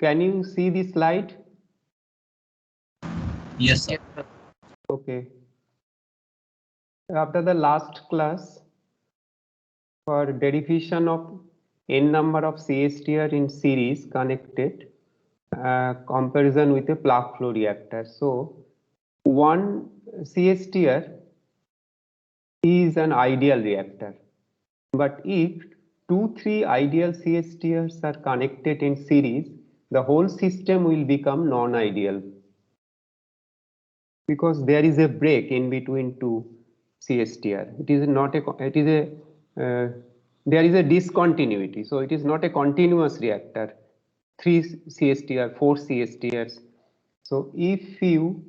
Can you see the slide? Yes, sir. Okay. After the last class, for derivation of n number of CSTR in series connected, comparison with a plug flow reactor. So one CSTR is an ideal reactor, but if 2-3 ideal CSTRs are connected in series, the whole system will become non-ideal because there is a break in between two CSTR. It is not a, it is a, there is a discontinuity. So it is not a continuous reactor. 3 CSTR, 4 CSTRs. So if you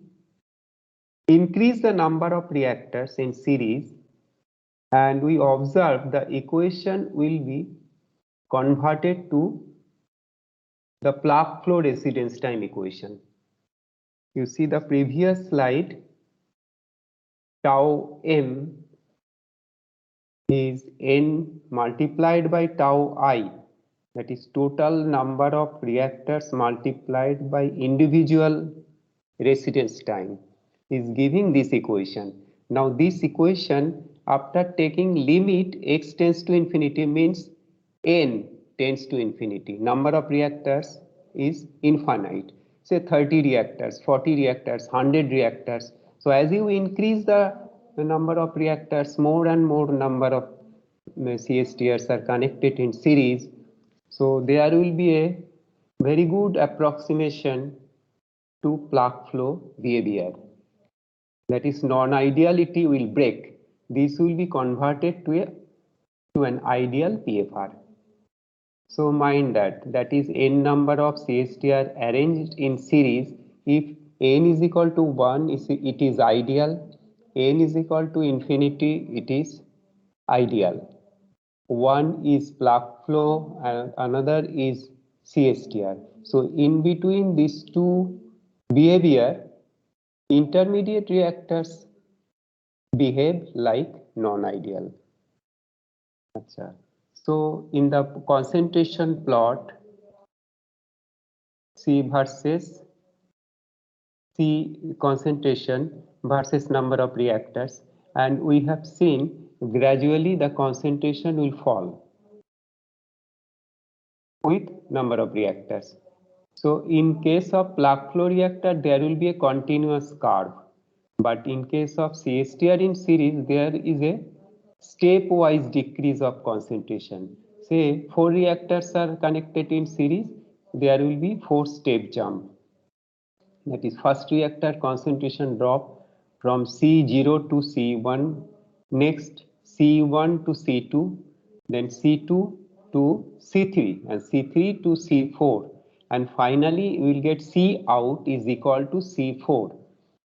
increase the number of reactors in series and we observe the equation will be converted to the plug flow residence time equation. You see the previous slide, tau m is n multiplied by tau I, that is total number of reactors multiplied by individual residence time, is giving this equation. Now this equation, after taking limit x tends to infinity, means n tends to infinity, number of reactors is infinite, say 30 reactors, 40 reactors, 100 reactors. So as you increase the number of reactors, more and more number of CSTRs are connected in series, so there will be a very good approximation to plug flow behavior. That is, non-ideality will break. This will be converted to an ideal PFR. So mind that is n number of CSTR arranged in series. If n is equal to 1, it is ideal. N is equal to infinity, it is ideal. One is plug flow and another is CSTR. So in between these two behavior, intermediate reactors behave like non-ideal. Achha. So in the concentration plot, C versus C concentration versus number of reactors, and we have seen gradually the concentration will fall with number of reactors. So in case of plug flow reactor, there will be a continuous curve. But in case of CSTR in series, there is a stepwise decrease of concentration. Say 4 reactors are connected in series, there will be 4 step jump. That is, first reactor concentration drop from C0 to C1, next C1 to C2, then C2 to C3 and C3 to C4, and finally we will get C out is equal to C4.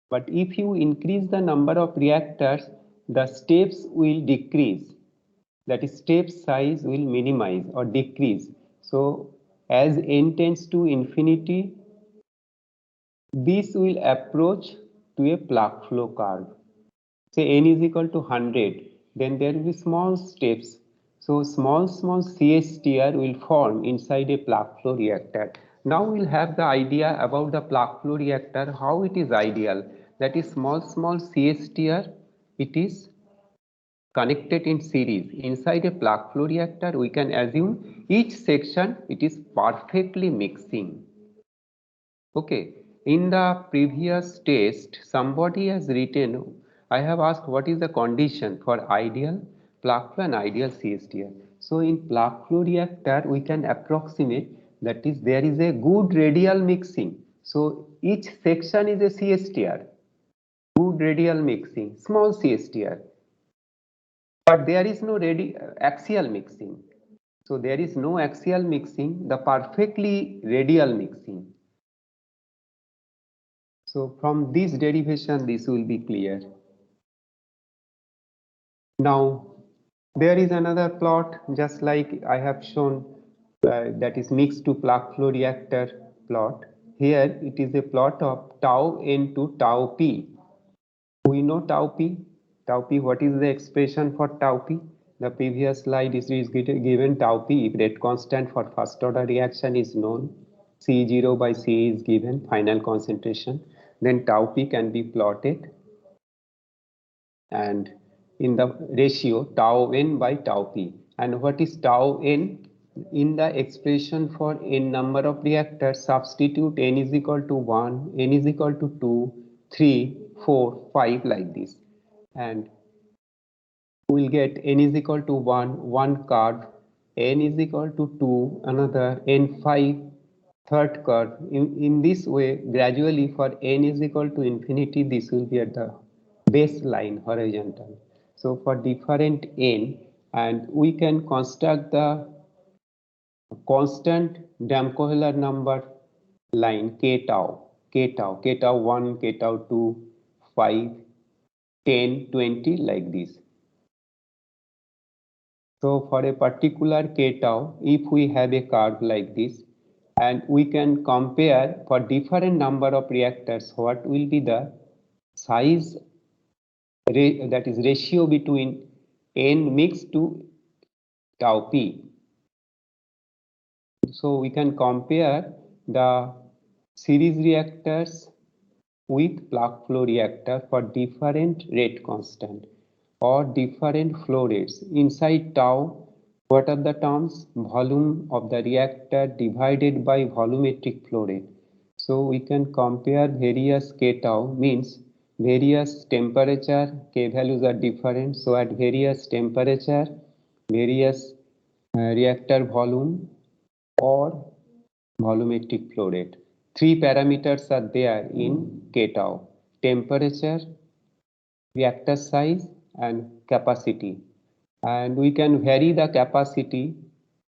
But if you increase the number of reactors, the steps will decrease. That is, step size will minimize or decrease. So as n tends to infinity, this will approach to a plug flow curve. Say n is equal to 100, then there will be small steps. So small CSTR will form inside a plug flow reactor. Now we'll have the idea about the plug flow reactor, how it is ideal. That is, small CSTR, it is connected in series. Inside a plug flow reactor, we can assume each section, it is perfectly mixing. Okay, in the previous test, somebody has written, I have asked what is the condition for ideal plug flow and ideal CSTR. So in plug flow reactor, we can approximate, that is, there is a good radial mixing. So each section is a CSTR, good radial mixing, small CSTR. But there is no axial mixing. So there is no axial mixing, the perfectly radial mixing. So from this derivation, this will be clear. Now, there is another plot, just like I have shown, that is mixed to plug flow reactor plot. Here it is a plot of tau n to tau p. We know tau p. Tau p, what is the expression for tau p? The previous slide is given tau p if rate constant for first order reaction is known. C0 by C is given, final concentration. Then tau P can be plotted, and in the ratio tau N by tau P. And what is tau N? In the expression for n number of reactors, substitute n is equal to 1, n is equal to 2, 3, 4, 5 like this. And we'll get n is equal to 1 curve, n is equal to 2, another, n5, third curve. In this way, gradually for n is equal to infinity, this will be at the baseline horizontal. So for different n, and we can construct the constant Damkohler number line k tau, k tau 1, k tau 2, 5, 10, 20 like this. So for a particular k tau, if we have a curve like this, and we can compare for different number of reactors, what will be the size, that is ratio between n mixed to tau p. So we can compare the series reactors with plug flow reactor for different rate constant or different flow rates. Inside tau, what are the terms? Volume of the reactor divided by volumetric flow rate. So we can compare various k tau, means various temperature, k values are different. So at various temperature, various reactor volume or volumetric flow rate. Three parameters are there in k tau: temperature, reactor size, and capacity. And we can vary the capacity,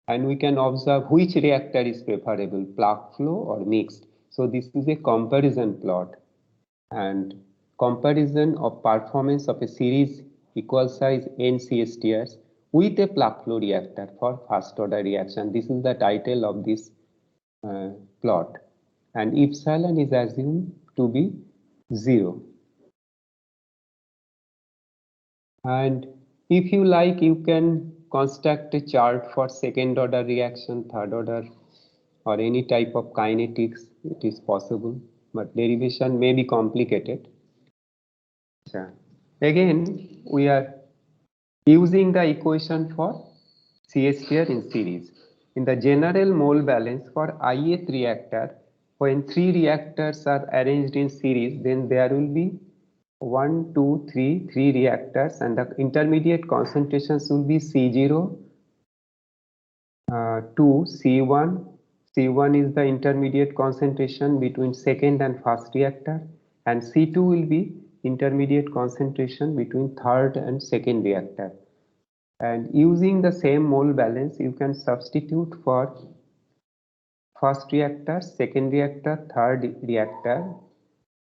and we can observe which reactor is preferable, plug flow or mixed. So this is a comparison plot, and comparison of performance of a series equal size n CSTRs with a plug flow reactor for first order reaction. This is the title of this plot, and epsilon is assumed to be 0. And if you like, you can construct a chart for second order reaction, third order, or any type of kinetics. It is possible, but derivation may be complicated. Again, we are using the equation for CSTR in series. In the general mole balance for ith reactor, when three reactors are arranged in series, then there will be 1, 2, 3 reactors, and the intermediate concentrations will be C0 to C1. C1 is the intermediate concentration between second and first reactor, and C2 will be intermediate concentration between third and second reactor. And using the same mole balance, you can substitute for first reactor, second reactor, third reactor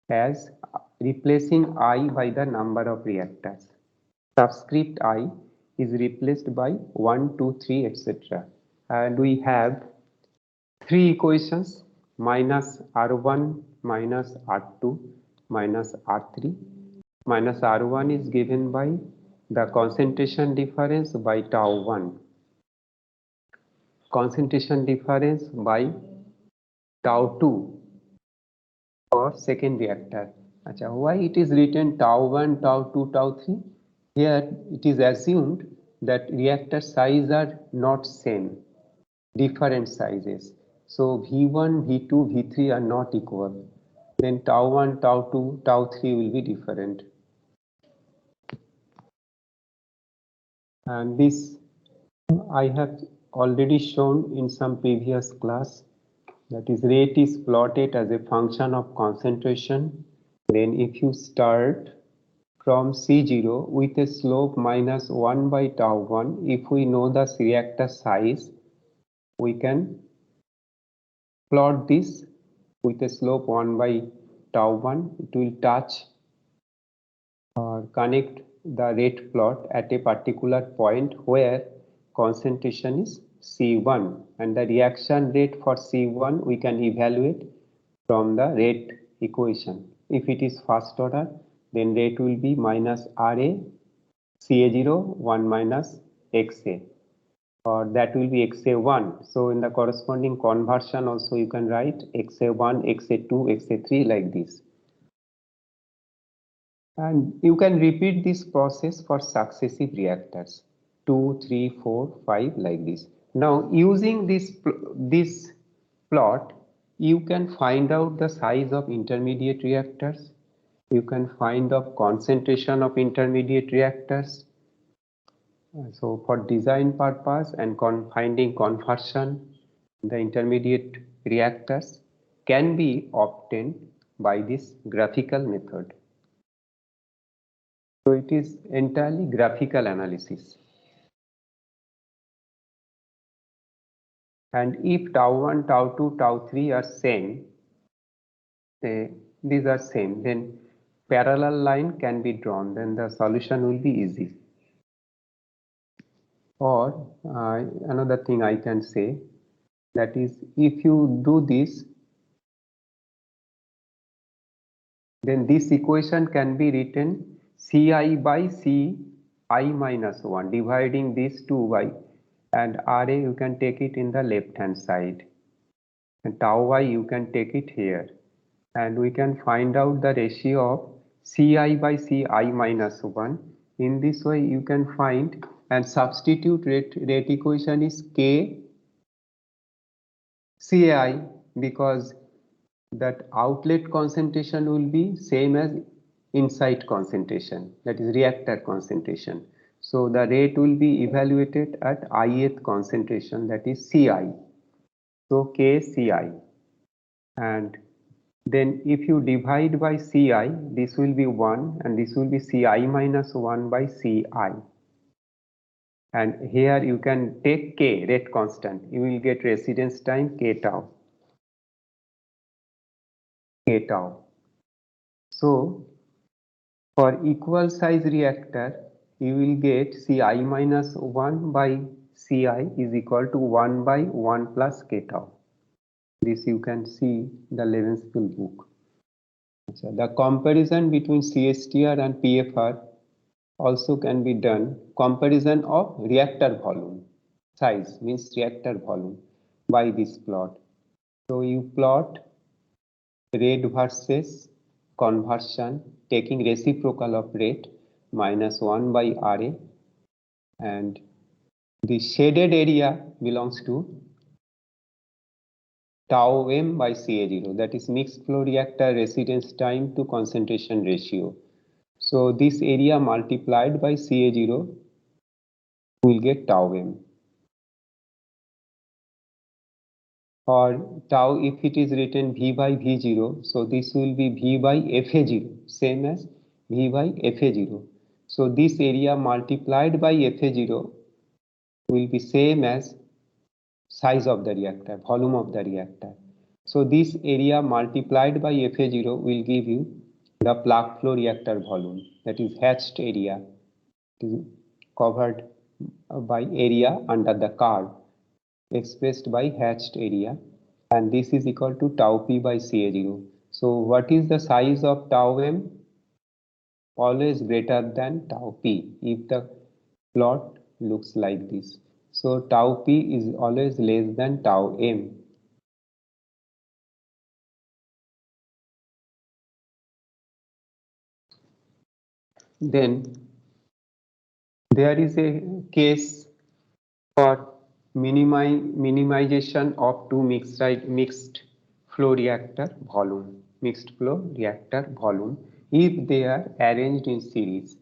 as replacing I by the number of reactors. Subscript I is replaced by 1, 2, 3, etc. And we have three equations: minus R1 minus R2 minus R3. Minus R1 is given by the concentration difference by tau 1, concentration difference by tau 2 for second reactor. Why it is written tau 1, tau 2, tau 3? Here it is assumed that reactor size are not same, different sizes. So V1, V2, V3 are not equal. Then tau 1, tau 2, tau 3 will be different. And this I have already shown in some previous class. That is, rate is plotted as a function of concentration. Then if you start from C0 with a slope minus 1 by tau 1, if we know the reactor size, we can plot this with a slope 1 by tau 1. It will touch or connect the rate plot at a particular point where concentration is C1, and the reaction rate for C1 we can evaluate from the rate equation. If it is first order, then rate will be minus RA CA0 1 minus XA. or that will be XA1. So in the corresponding conversion also you can write XA1, XA2, XA3 like this. And you can repeat this process for successive reactors, 2, 3, 4, 5 like this. Now using this plot, you can find out the size of intermediate reactors. You can find the concentration of intermediate reactors. So for design purpose and finding conversion, the intermediate reactors can be obtained by this graphical method. So it is entirely graphical analysis. And if tau 1, tau 2, tau 3 are same, these are same, then parallel line can be drawn, then the solution will be easy. Or another thing I can say, that is, if you do this, then this equation can be written Ci by Ci minus 1, dividing this 2 by, and Ra you can take it in the left hand side, and tau y you can take it here, and we can find out the ratio of Ci by Ci minus 1. In this way you can find and substitute rate equation is K Ci, because that outlet concentration will be same as inside concentration, that is reactor concentration. So the rate will be evaluated at ith concentration, that is Ci. So KCi, and then if you divide by Ci, this will be 1 and this will be Ci minus 1 by Ci. And here you can take K, rate constant, you will get residence time K tau. So for equal size reactor, you will get Ci minus 1 by Ci is equal to 1 by 1 plus K tau. This you can see the Levenspool book. So the comparison between CSTR and PFR also can be done. Comparison of reactor volume, size means reactor volume, by this plot. So you plot rate versus conversion taking reciprocal of rate minus 1 by Ra, and the shaded area belongs to tau m by Ca0, that is mixed flow reactor residence time to concentration ratio. So this area multiplied by Ca0 will get tau m. Or tau, if it is written V by V0, so this will be V by Fa0, same as V by Fa0. So this area multiplied by Fa0 will be same as size of the reactor, volume of the reactor. So this area multiplied by Fa0 will give you the plug flow reactor volume, that is hatched area, covered by area under the curve, expressed by hatched area, and this is equal to tau p by Ca0. So what is the size of tau m? Always greater than tau p if the plot looks like this. So tau p is always less than tau m. Then there is a case for minimization of two mixed flow reactor volume, if they are arranged in series.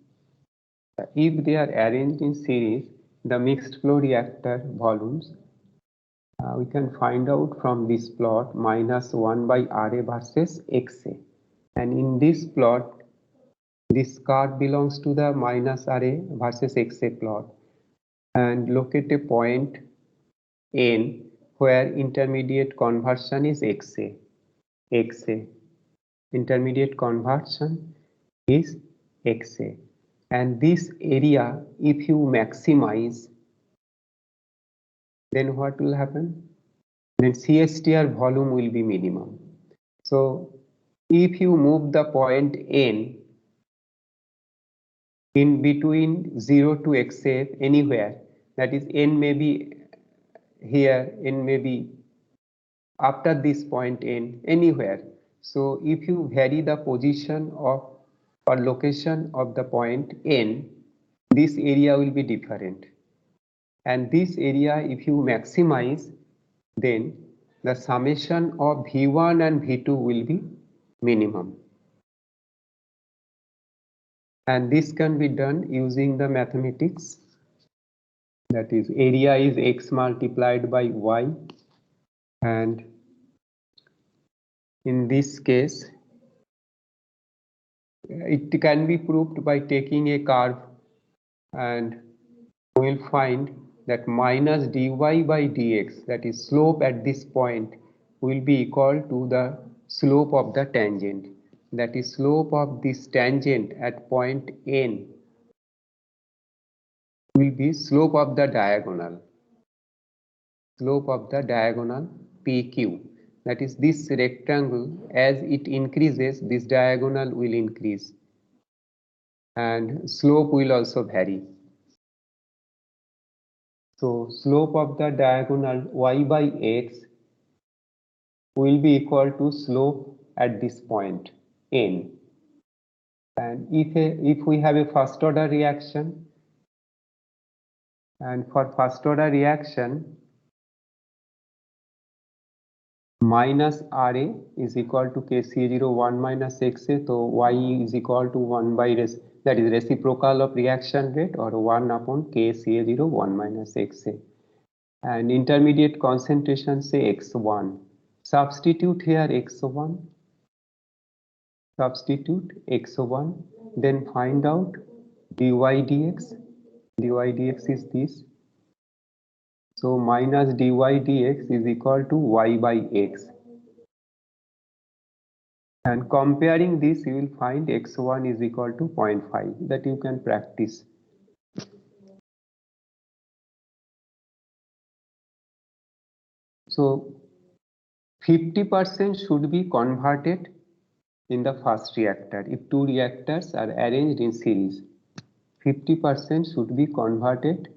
If they are arranged in series, the mixed flow reactor volumes we can find out from this plot minus 1 by Ra versus Xa. And in this plot, this curve belongs to the minus Ra versus Xa plot. And locate a point N where intermediate conversion is Xa. Intermediate conversion is Xa. And this area, if you maximize, then what will happen? Then CSTR volume will be minimum. So if you move the point N in between 0 to Xa anywhere, that is n may be here, n may be after this point n, anywhere. So if you vary the position of or location of the point n, this area will be different. And this area, if you maximize, then the summation of V1 and V2 will be minimum. And this can be done using the mathematics, that is area is x multiplied by y, and in this case it can be proved by taking a curve, and we will find that minus dy by dx, that is slope at this point, will be equal to the slope of the tangent, that is slope of this tangent at point n will be slope of the diagonal PQ, that is this rectangle, as it increases this diagonal will increase and slope will also vary. So slope of the diagonal y by x will be equal to slope at this point n. And if we have a first order reaction, and for first order reaction, minus RA is equal to KCA0 1 minus XA, so Y is equal to 1 by that is reciprocal of reaction rate, or 1 upon KCA0 1 minus XA. And intermediate concentration, say X1. Substitute here X1, then find out dy dx. dy dx is this. So minus dy dx is equal to y by x. And comparing this, you will find x1 is equal to 0.5, that you can practice. So 50% should be converted in the first reactor. If two reactors are arranged in series, 50% should be converted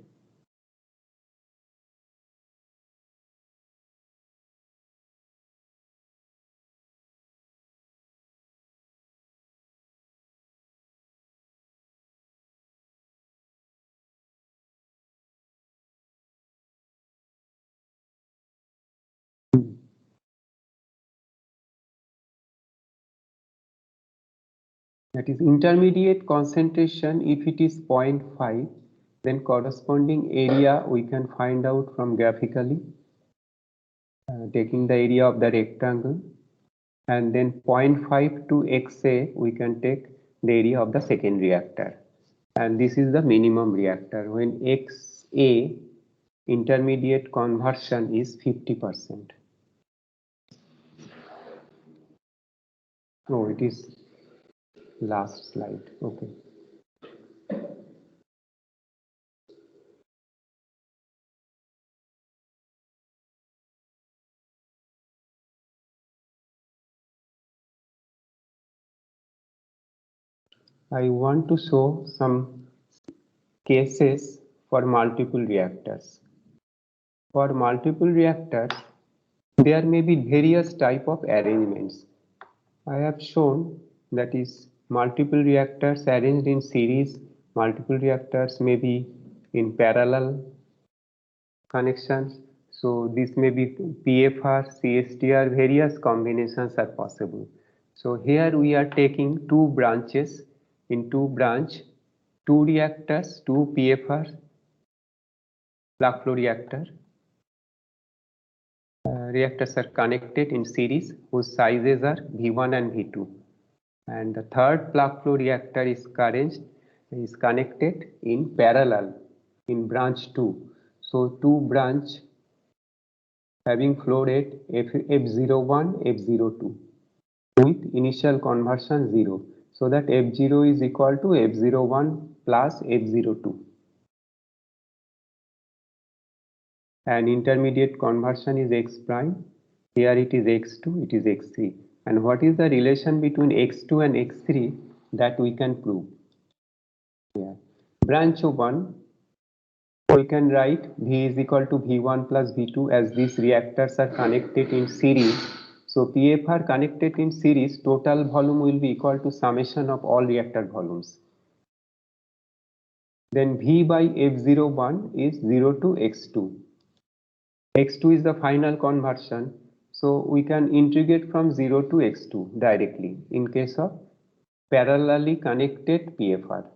that is intermediate concentration. If it is 0.5, then corresponding area we can find out from graphically, taking the area of the rectangle, and then 0.5 to XA we can take the area of the second reactor, and this is the minimum reactor when XA intermediate conversion is 50%. Oh, it is last slide. Okay. I want to show some cases for multiple reactors. For multiple reactors, there may be various type of arrangements. I have shown that is multiple reactors arranged in series, multiple reactors may be in parallel connections. So this may be PFR, CSTR, various combinations are possible. So here we are taking two branches. In two branch, two reactors, two PFR, plug flow reactor. Reactors are connected in series whose sizes are V1 and V2. And the third plug flow reactor is connected in parallel in branch 2. So two branch having flow rate F01, F02 with initial conversion 0. So that F0 is equal to F01 plus F02. And intermediate conversion is x prime. Here it is x2, it is x3. And what is the relation between x2 and x3 that we can prove? Here. Branch 1, we can write V is equal to V1 plus V2 as these reactors are connected in series. So PFR connected in series, total volume will be equal to summation of all reactor volumes. Then V by F01 is 0 to X2. X2 is the final conversion. So we can integrate from 0 to X2 directly in case of parallelly connected PFR.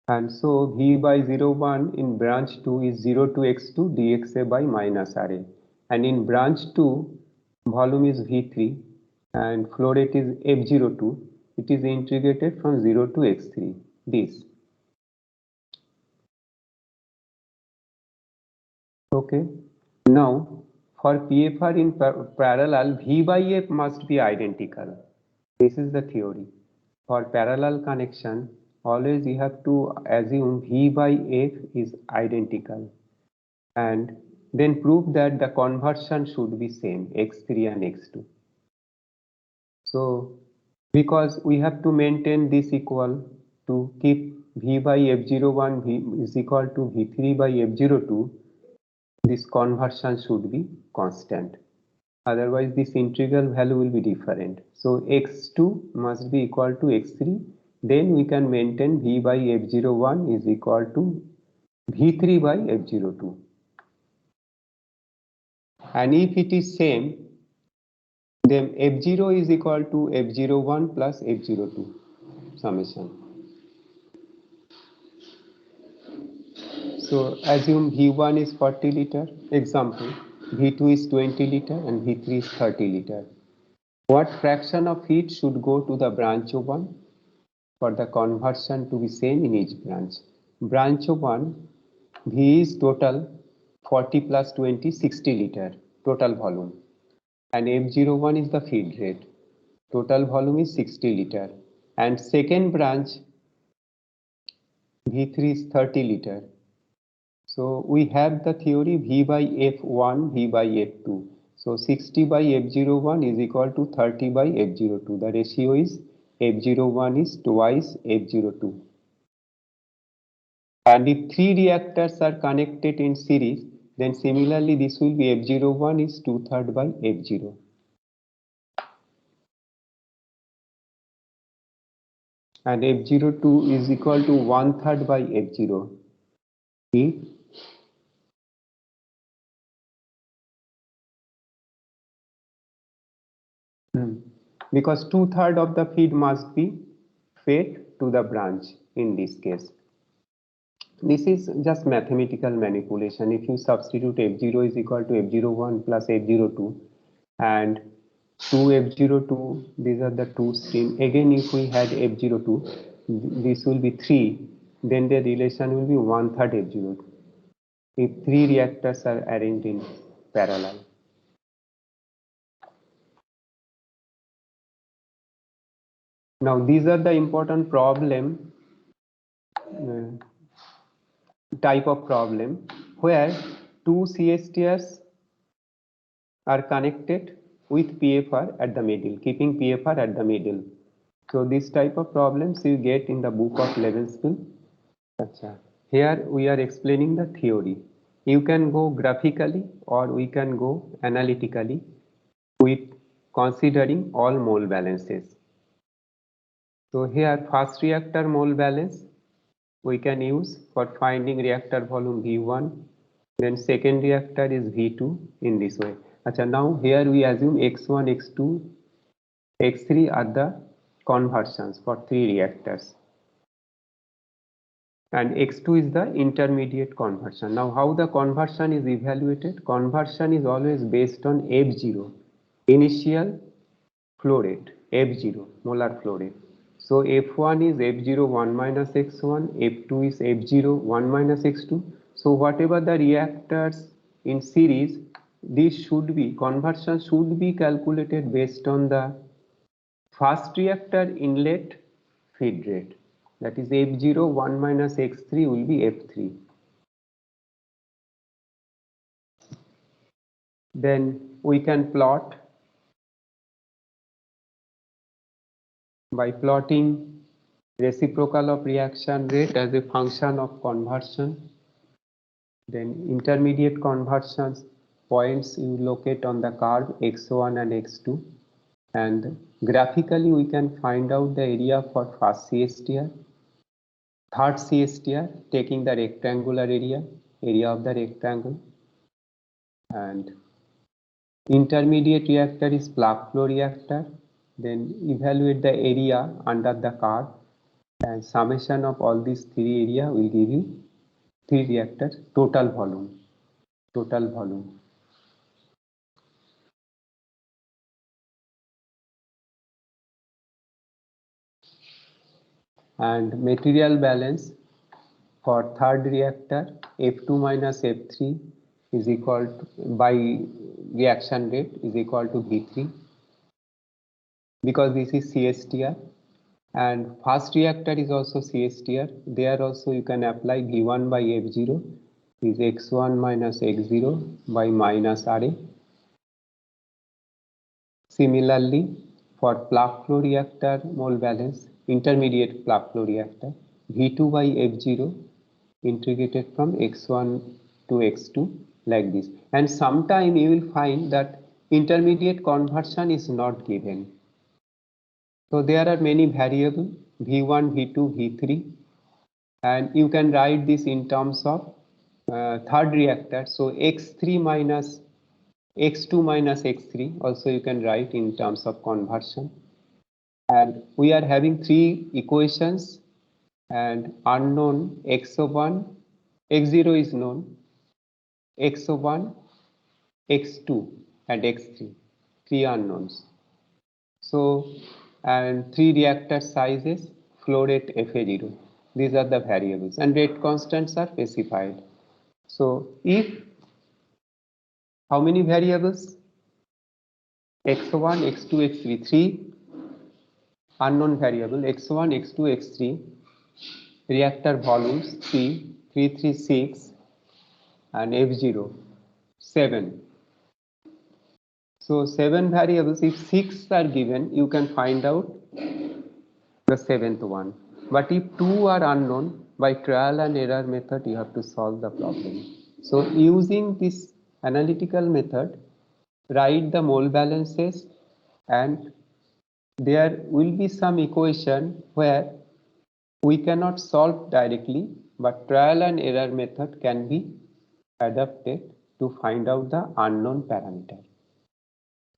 And so V by 0,1 in branch 2 is 0 to x2 dxa by minus Ra. And in branch 2, volume is V3 and flow rate is F02. It is integrated from 0 to x3. This. Okay. Now, for PFR in parallel, V by F must be identical. This is the theory. For parallel connection, always you have to assume V by F is identical and then prove that the conversion should be same, x3 and x2. So because we have to maintain this equal to keep V by F01 V is equal to V3 by F02, this conversion should be constant. Otherwise this integral value will be different. So x2 must be equal to x3, then we can maintain V by F01 is equal to V3 by F02. And if it is same, then F0 is equal to F01 plus F02 summation. So assume V1 is 40 liter, example, V2 is 20 liter and V3 is 30 liter. What fraction of heat should go to the branch 1 for the conversion to be same in each branch? Branch 1, V is total 40 plus 20, 60 liter total volume, and F01 is the feed rate. Total volume is 60 liter. And second branch, V3 is 30 liter. So we have the theory V by F1, V by F2. So 60 by F01 is equal to 30 by F02. The ratio is F01 is twice F02. And if three reactors are connected in series, then similarly this will be F01 is 2/3 by F0. And F02 is equal to 1/3 by F0. If because 2/3 of the feed must be fed to the branch in this case. This is just mathematical manipulation. If you substitute F0 is equal to F01 plus F02 and 2F02, these are the two stream. Again, if we had F02, this will be 3, then the relation will be 1/3 F02. If three reactors are arranged in parallel. Now, these are the important type of problem where two CSTRs are connected with PFR at the middle, keeping PFR at the middle. So this type of problems you get in the book of Levenskill. Here we are explaining the theory. You can go graphically or we can go analytically with considering all mole balances. So here first reactor mole balance we can use for finding reactor volume V1, then second reactor is V2 in this way. Now here we assume X1, X2, X3 are the conversions for three reactors. And X2 is the intermediate conversion. Now how the conversion is evaluated? Conversion is always based on F0, initial flow rate, F0, molar flow rate. So F1 is F0 1 minus X1, F2 is F0 1 minus X2. So whatever the reactors in series, this should be, conversion should be calculated based on the first reactor inlet feed rate. That is F0 1 minus X3 will be F3. Then we can plot by plotting reciprocal of reaction rate as a function of conversion. Then intermediate conversions points you locate on the curve x1 and x2, and graphically we can find out the area for first CSTR, third CSTR taking the rectangular area of the rectangle, and intermediate reactor is plug flow reactor. Then evaluate the area under the curve, and summation of all these three area will give you three reactors total volume. And material balance for third reactor, F2 minus F3 is equal to, by reaction rate is equal to V3, because this is CSTR, and first reactor is also CSTR. There also you can apply V1 by F0 is X1 minus X0 by minus RA. Similarly, for plug flow reactor mole balance, intermediate plug flow reactor, V2 by F0 integrated from x1 to x2 like this. And sometime you will find that intermediate conversion is not given. So there are many variables V1, V2, V3, and you can write this in terms of third reactor. So x3 minus x2 minus x3 also you can write in terms of conversion. And we are having three equations and unknown x1, x0 is known, x1, x2 and x3, three unknowns. So, and three reactor sizes, flow rate FA0. These are the variables, and rate constants are specified. So, if how many variables? x1, x2, x3, three unknown variable, x1, x2, x3, reactor volumes 3, 3, 3, 6, and F0, 7. So 7 variables, if 6 are given, you can find out the 7th one. But if 2 are unknown, by trial and error method, you have to solve the problem. So using this analytical method, write the mole balances, and there will be some equation where we cannot solve directly, but trial and error method can be adapted to find out the unknown parameter.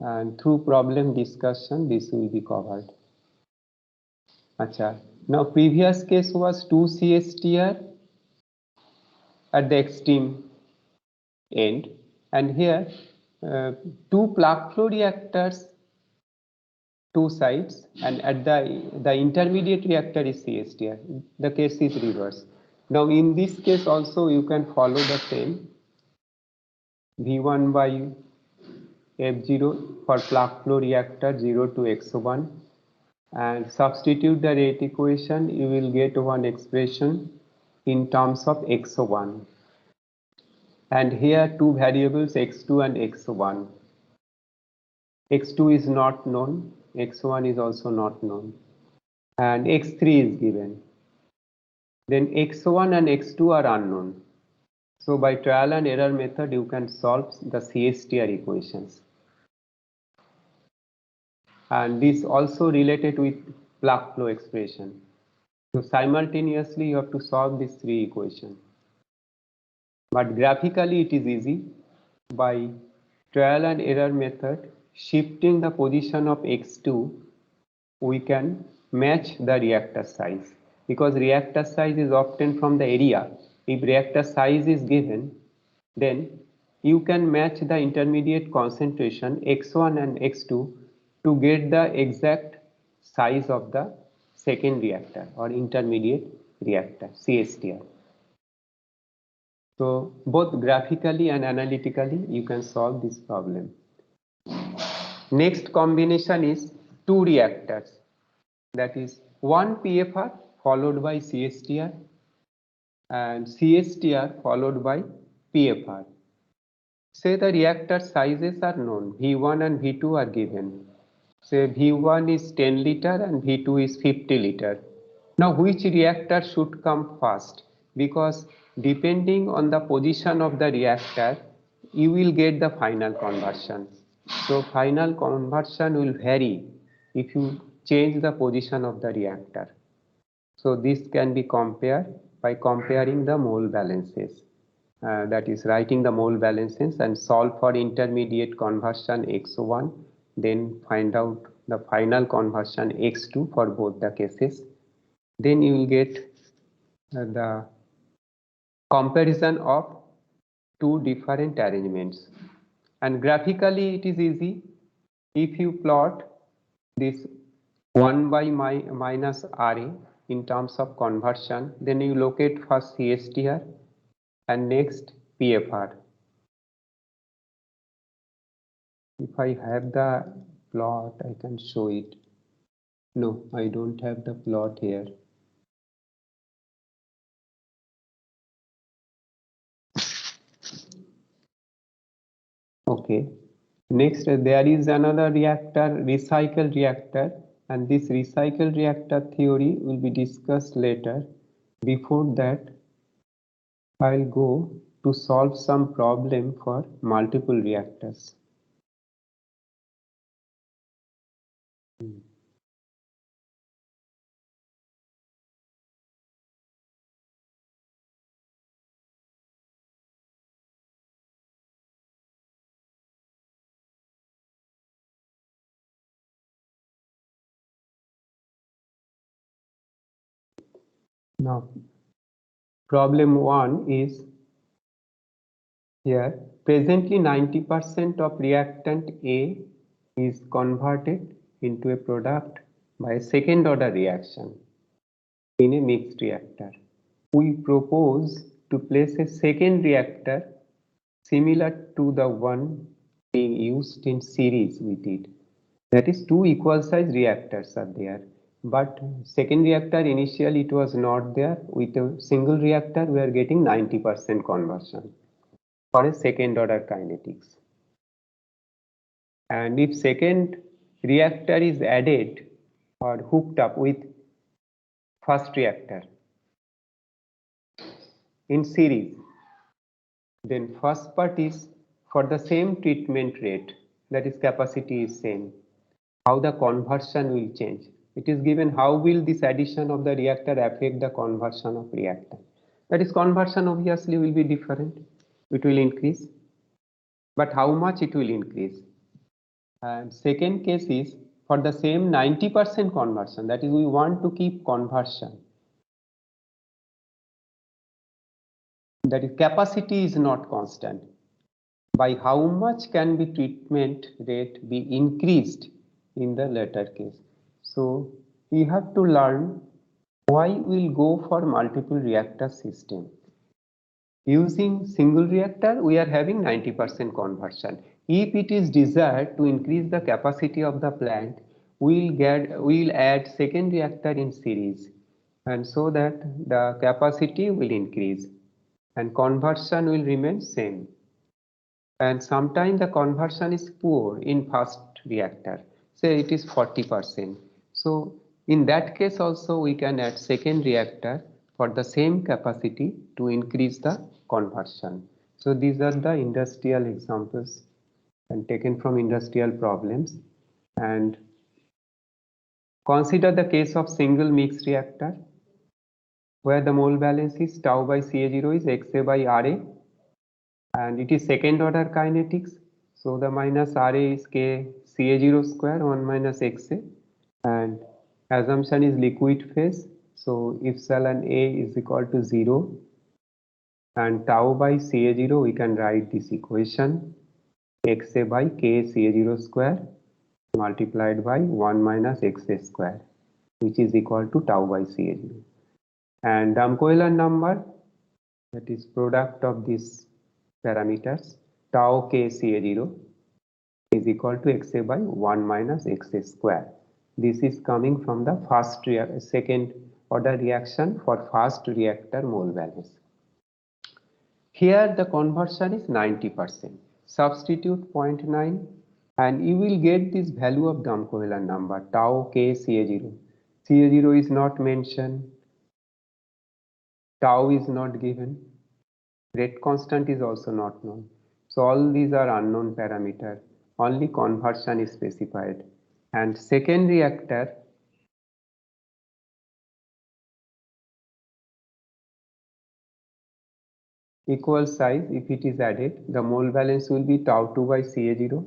And through problem discussion, this will be covered. Acha. Now previous case was 2 CSTR at the extreme end, and here two plug flow reactors, two sides, and at the intermediate reactor is CSTR. The case is reverse. Now in this case also you can follow the same V1 by F0 for plug flow reactor 0 to x1, and substitute the rate equation, you will get one expression in terms of x1, and here two variables x2 and x1. x2 is not known, x1 is also not known, and x3 is given. Then x1 and x2 are unknown. So by trial and error method you can solve the CSTR equations. And this also related with plug flow expression. So simultaneously you have to solve these three equations. But graphically it is easy. By trial and error method, shifting the position of x2, we can match the reactor size, because reactor size is obtained from the area. If reactor size is given, then you can match the intermediate concentration x1 and x2 to get the exact size of the second reactor or intermediate reactor, CSTR. So both graphically and analytically you can solve this problem. Next combination is two reactors, that is one PFR followed by CSTR and CSTR followed by PFR. Say the reactor sizes are known, V1 and V2 are given. Say V1 is 10 liter and V2 is 50 liter. Now, which reactor should come first? Because depending on the position of the reactor, you will get the final conversion. So, final conversion will vary if you change the position of the reactor. So, this can be compared by comparing the mole balances. That is writing the mole balances and solve for intermediate conversion x1, then find out the final conversion x2 for both the cases. Then you will get the comparison of two different arrangements. And graphically it is easy. If you plot this 1 by minus RA in terms of conversion, then you locate first CSTR and next PFR. If I have the plot, I can show it. No, I don't have the plot here. Okay. Next, there is another reactor, recycle reactor, and this recycle reactor theory will be discussed later. Before that, I'll go to solve some problem for multiple reactors. Now, problem 1 is here. Presently, 90% of reactant A is converted into a product by a second order reaction in a mixed reactor. We propose to place a second reactor similar to the one being used in series with it. That is, two equal size reactors are there. But second reactor initially it was not there. With a single reactor we are getting 90% conversion for a second order kinetics. And if second reactor is added or hooked up with first reactor in series, then first part is for the same treatment rate, that is capacity is same. How the conversion will change? It is given how will this addition of the reactor affect the conversion of reactant. That is, conversion obviously will be different. It will increase, but how much it will increase? And second case is for the same 90% conversion. That is, we want to keep conversion. That is, capacity is not constant. By how much can be treatment rate be increased in the latter case? So we have to learn why we'll go for multiple reactor system. Using single reactor, we are having 90% conversion. If it is desired to increase the capacity of the plant, we'll add second reactor in series, and so that the capacity will increase and conversion will remain same. And sometimes the conversion is poor in first reactor, say it is 40%. So in that case also we can add second reactor for the same capacity to increase the conversion. So these are the industrial examples and taken from industrial problems. And consider the case of single mixed reactor where the mole balance is tau by Ca0 is Xa by Ra, and it is second order kinetics. So the minus Ra is K Ca0 square 1 minus Xa, and assumption is liquid phase. So epsilon A is equal to 0, and tau by Ca0 we can write this equation Xa by K Ca0 square multiplied by 1 minus Xa square, which is equal to tau by Ca0. And Damkoelan number, that is product of these parameters, tau K Ca0 is equal to Xa by 1 minus Xa square. This is coming from the second order reaction for first reactor mole balance. Here the conversion is 90%. Substitute 0.9 and you will get this value of Damkoelan number tau K Ca0. CA0 is not mentioned, tau is not given, rate constant is also not known. So all these are unknown parameter, only conversion is specified. And second reactor, equal size, if it is added, the mole balance will be tau2 by Ca0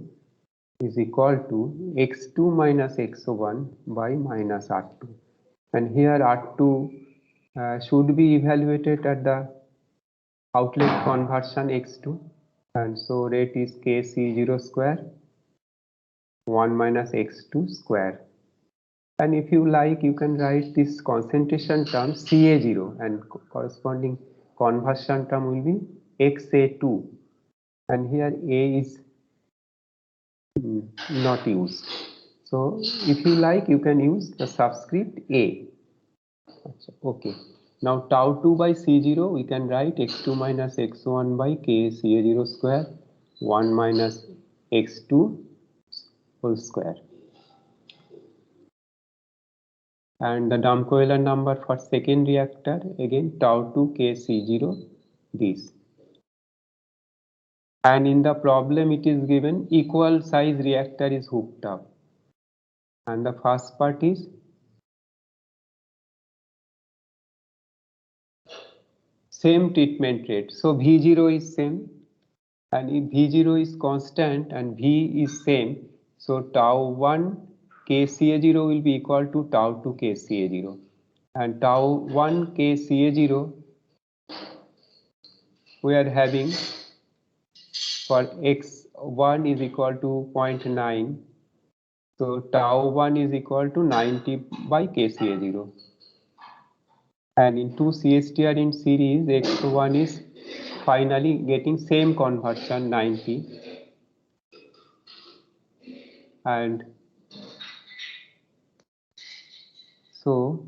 is equal to x2 minus x1 by minus R2. And here R2 should be evaluated at the outlet conversion x2. And so rate is kC0 square 1 minus x2 square. And if you like, you can write this concentration term Ca0 and corresponding conversion term will be xa2. And here A is not used. So if you like, you can use the subscript A. Okay. Now tau2 by C0, we can write x2 minus x1 by kCa0 square 1 minus x2 whole square. And the Damkoehler number for second reactor, again tau2 kC0, this. And in the problem it is given equal size reactor is hooked up. And the first part is same treatment rate. So V0 is same. And if V0 is constant and V is same, so tau1 kCa0 will be equal to tau2 kCa0. And tau1 kCa0 we are having for x1 is equal to 0.9. So tau1 is equal to 90 by kCa0. And in two CSTR in series, x1 is finally getting same conversion 90. And so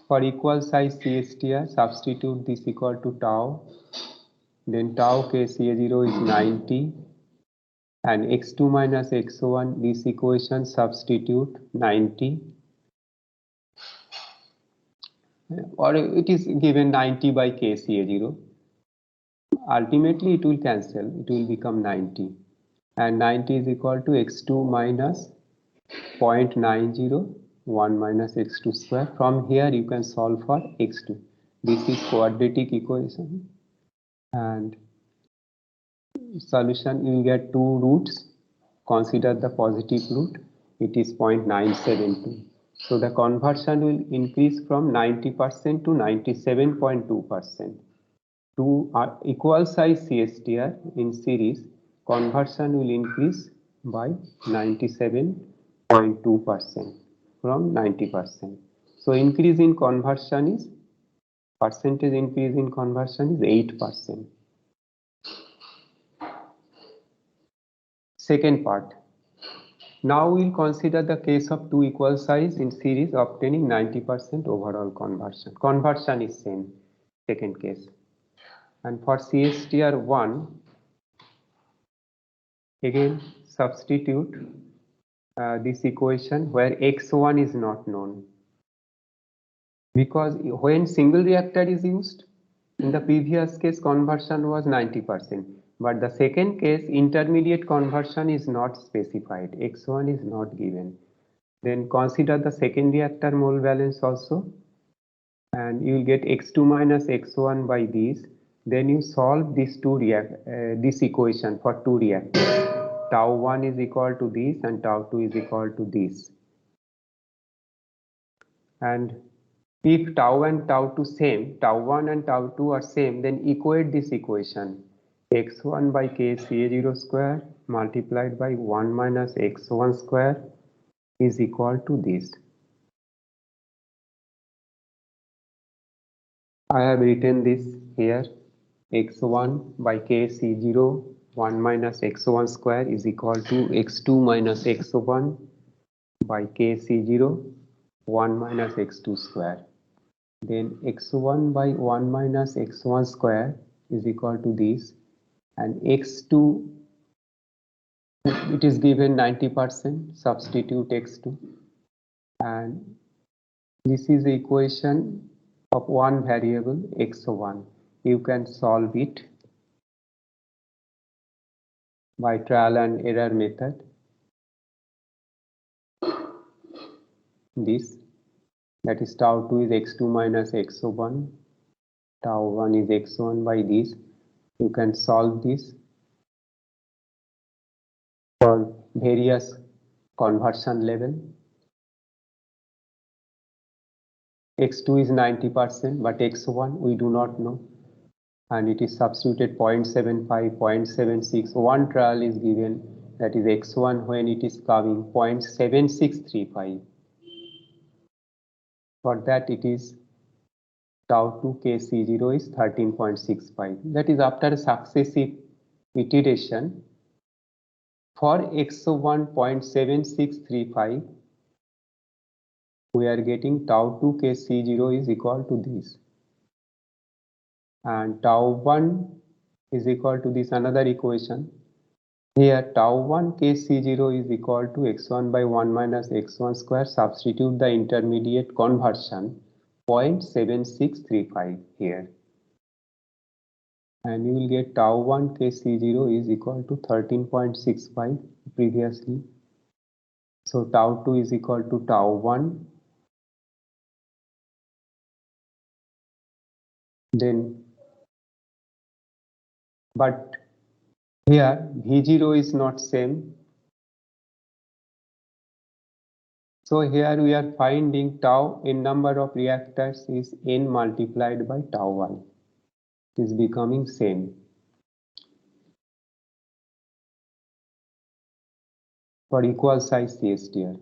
for equal size CSTR, substitute this equal to tau. Then tau kCa0 is 90. And x2 minus x1, this equation substitute 90. Or it is given 90 by kCa0. Ultimately it will cancel, it will become 90. And 90 is equal to x2 minus 0.90 1 minus x2 square. From here you can solve for x2. This is quadratic equation, and solution you will get two roots. Consider the positive root, it is 0.972. So the conversion will increase from 90% to 97.2%. To equal size CSTR in series, conversion will increase by 97.2% from 90%. So increase in conversion is, percentage increase in conversion is 8%. Second part. Now we'll consider the case of two equal size in series obtaining 90% overall conversion. Conversion is same, second case. And for CSTR1, again substitute this equation where x1 is not known. Because when single reactor is used, in the previous case conversion was 90%. But the second case intermediate conversion is not specified, x1 is not given. Then consider the second reactor mole balance also, and you will get x2 minus x1 by this. Then you solve this this equation for two reactors. Tau1 is equal to this and tau2 is equal to this. And if tau and tau2 same, tau1 and tau2 are same, then equate this equation. X1 by kCa0 square multiplied by 1 minus x1 square is equal to this. I have written this here. X1 by kC0 1 minus x1 square is equal to x2 minus x1 by kC0 1 minus x2 square. Then x1 by 1 minus x1 square is equal to this, and x2 it is given 90%, substitute x2 and this is the equation of one variable x1. You can solve it by trial and error method. This, that is tau2 is x2 minus x1, tau1 is x1 by this. You can solve this for various conversion level. x2 is 90%, but x1 we do not know, and it is substituted 0.75, 0.76. One trial is given, that is x1 when it is coming 0.7635. For that it is tau2 kc0 is 13.65. That is after successive iteration. For x1 0.7635, we are getting tau2 kc0 is equal to this, and tau1 is equal to this another equation. Here tau1 kc0 is equal to x1 by 1 minus x1 square. Substitute the intermediate conversion 0.7635 here, and you will get tau1 kc0 is equal to 13.65 previously. So tau2 is equal to tau1, then but here V0 is not same. So here we are finding tau in number of reactors is n multiplied by tau1. It is becoming same for equal size CSTR.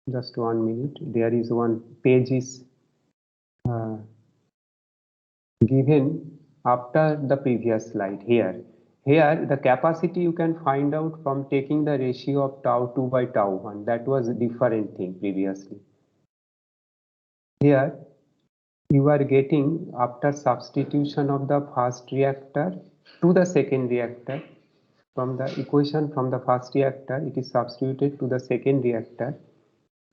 Just 1 minute. There is one page is given after the previous slide here. Here the capacity you can find out from taking the ratio of tau2 by tau1. That was a different thing previously. Here you are getting after substitution of the first reactor to the second reactor, from the equation from the first reactor it is substituted to the second reactor,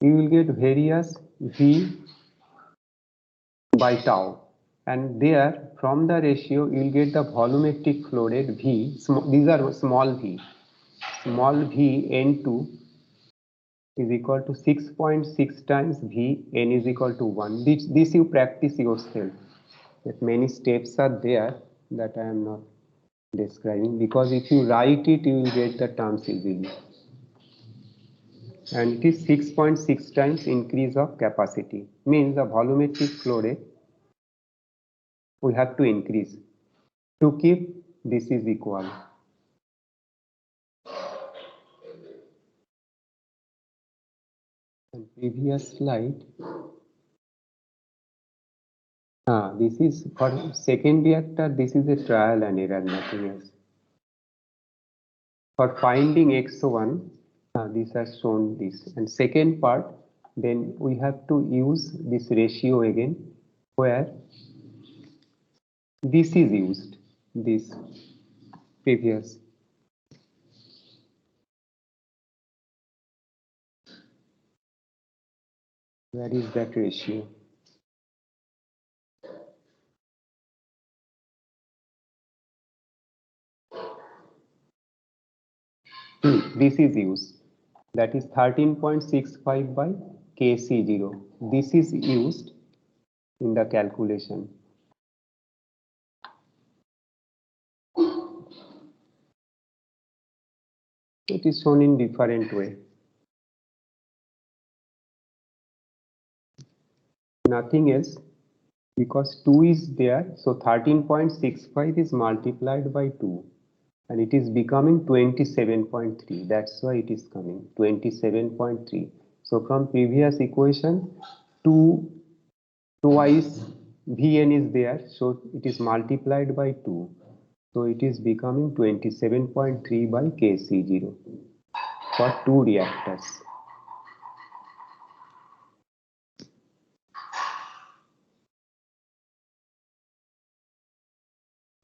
you will get various V by tau, and there from the ratio you will get the volumetric flow rate V. These are small v n2 is equal to 6.6 times V n is equal to 1. This you practice yourself. That many steps are there that I am not describing, because if you write it you will get the terms easily. And it is 6.6 times increase of capacity, means the volumetric flow rate we have to increase to keep this is equal. And previous slide, this is for second reactor, this is a trial and error, nothing else. For finding x1, this has shown this, and second part, then we have to use this ratio again, where this is used, this previous. Where is that ratio? This is used, that is 13.65 by kc0. This is used in the calculation. It is shown in different way. Nothing else, because 2 is there, so 13.65 is multiplied by 2, and it is becoming 27.3. That's why it is coming 27.3. So from previous equation, 2 twice Vn is there, so it is multiplied by 2. So it is becoming 27.3 by kc0 for 2 reactors.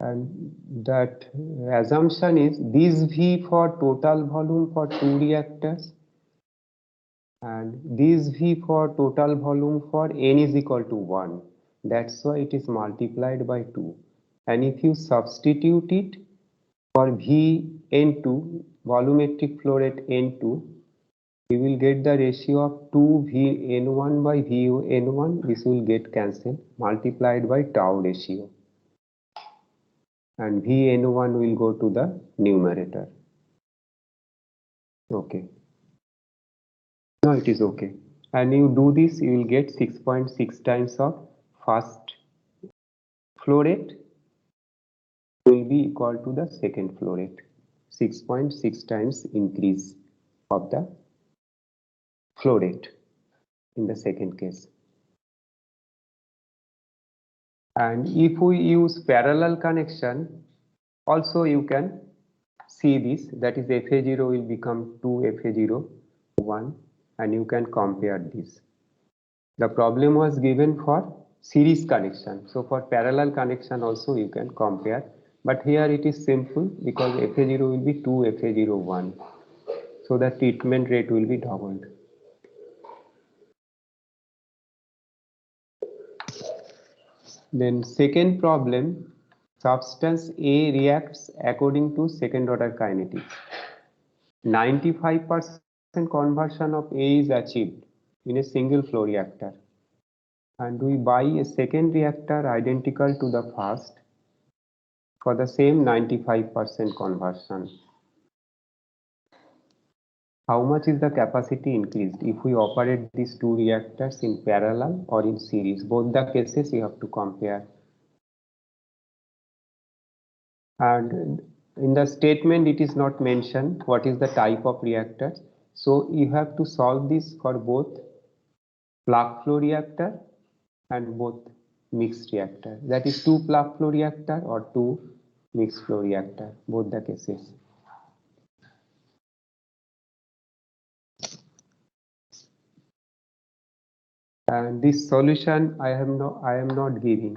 And that assumption is this V for total volume for two reactors and this V for total volume for n is equal to 1. That's why it is multiplied by 2. And if you substitute it for Vn2, volumetric flow rate N2, we will get the ratio of 2 Vn1 by Vn1. This will get cancelled, multiplied by tau ratio. And Vn1 will go to the numerator. Okay. Now it is okay. And you do this, you will get 6.6 times of first flow rate will be equal to the second flow rate. 6.6 times increase of the flow rate in the second case. And if we use parallel connection, also you can see this, that is FA0 will become 2 FA0 1 and you can compare this. The problem was given for series connection. So for parallel connection also you can compare. But here it is simple because FA0 will be 2 FA0 1. So the treatment rate will be doubled. Then second problem, substance A reacts according to second order kinetics. 95% conversion of A is achieved in a single flow reactor. And we buy a second reactor identical to the first for the same 95% conversion. How much is the capacity increased if we operate these two reactors in parallel or in series? Both the cases you have to compare. And in the statement it is not mentioned what is the type of reactors. So you have to solve this for both plug flow reactor and both mixed reactor. That is two plug flow reactor or two mixed flow reactor, both the cases. And this solution I am not giving,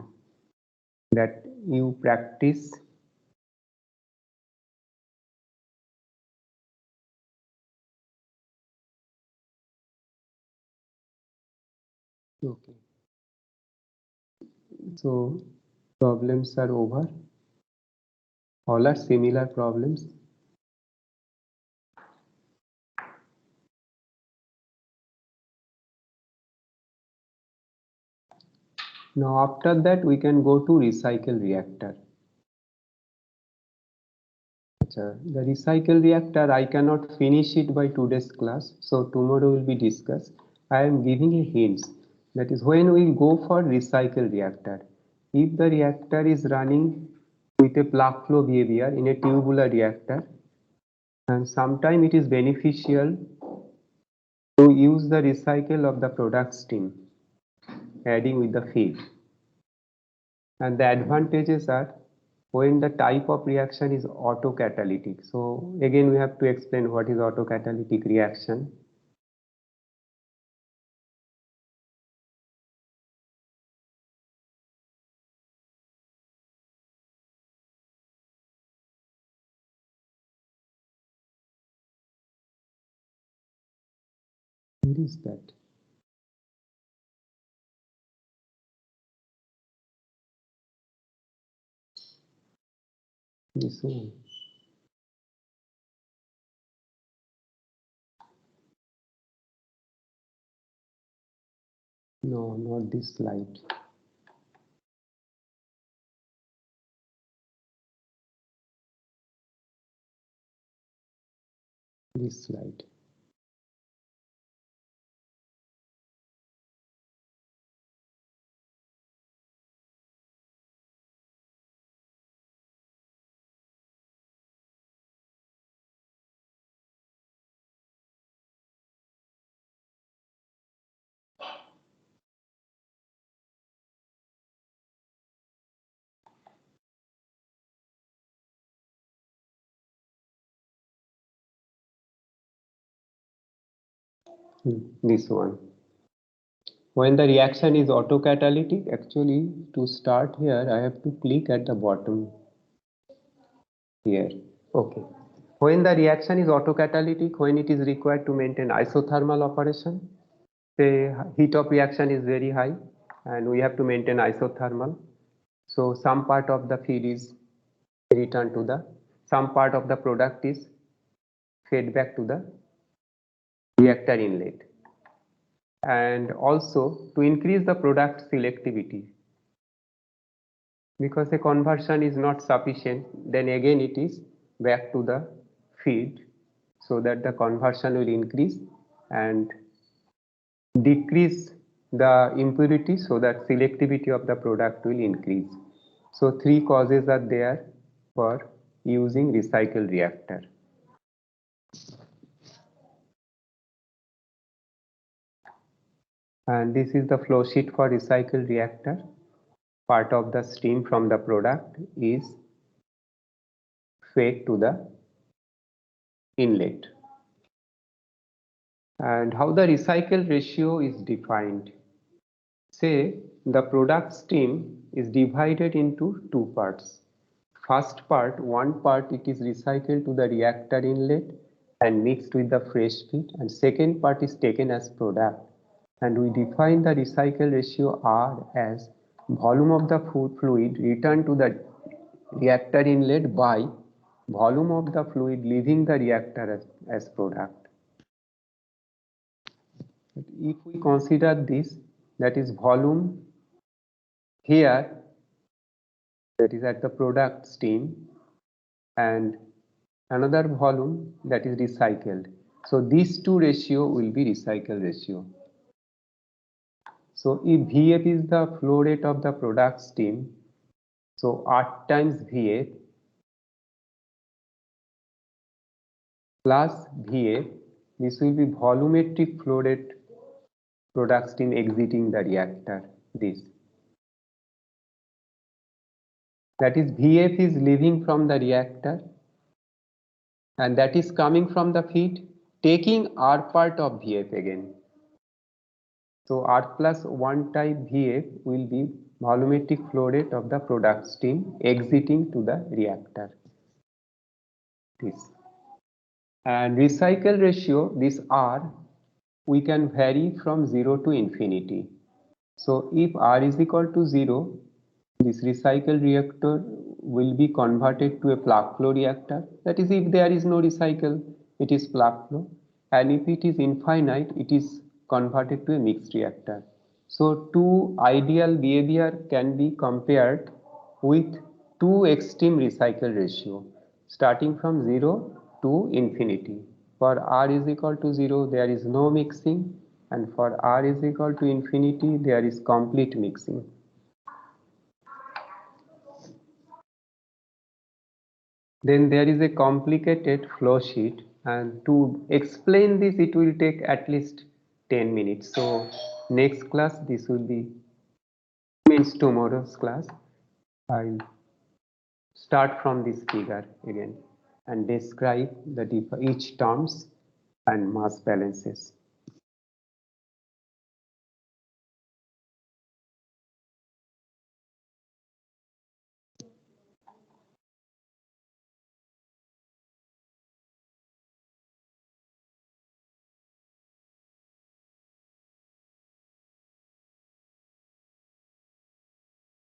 that you practice. Okay. So problems are over. All are similar problems. Now after that we can go to recycle reactor. The recycle reactor I cannot finish it by today's class, so tomorrow will be discussed. I am giving a hint, that is when we go for recycle reactor. If the reactor is running with a plug flow behavior in a tubular reactor, and sometimes it is beneficial to use the recycle of the product stream, adding with the feed. And the advantages are when the type of reaction is autocatalytic. So again we have to explain what is autocatalytic reaction. What is that? This one. No, not this slide. This slide. This one. When the reaction is autocatalytic, actually to start here I have to click at the bottom here. Okay. When the reaction is autocatalytic, when it is required to maintain isothermal operation, the heat of reaction is very high and we have to maintain isothermal. So some part of the feed is returned to some part of the product is fed back to the reactor inlet. And also to increase the product selectivity, because the conversion is not sufficient, then again it is back to the feed so that the conversion will increase and decrease the impurity so that selectivity of the product will increase. So three causes are there for using recycle reactor. And this is the flow sheet for recycle reactor. Part of the steam from the product is fed to the inlet. And how the recycle ratio is defined. Say the product stream is divided into two parts. First part, one part it is recycled to the reactor inlet and mixed with the fresh feed, and second part is taken as product. And we define the recycle ratio R as volume of the food fluid returned to the reactor inlet by volume of the fluid leaving the reactor as product. If we consider this, that is volume here, that is at the product stream, and another volume that is recycled. So these two ratio will be recycle ratio. So if VF is the flow rate of the product stream, so R times VF plus VF, this will be volumetric flow rate product stream exiting the reactor, this. That is VF is leaving from the reactor and that is coming from the feed, taking R part of VF again. So R plus 1 type VF will be volumetric flow rate of the product stream exiting to the reactor. This. And recycle ratio, this R, we can vary from 0 to infinity. So if R is equal to 0, this recycle reactor will be converted to a plug flow reactor. That is, if there is no recycle, it is plug flow. And if it is infinite, it is converted to a mixed reactor. So two ideal behavior can be compared with two extreme recycle ratio, starting from 0 to infinity. For R is equal to 0, there is no mixing, and for R is equal to infinity, there is complete mixing. Then there is a complicated flow sheet, and to explain this it will take at least 10 minutes. So next class this will be, means tomorrow's class, I'll start from this figure again and describe the each terms and mass balances.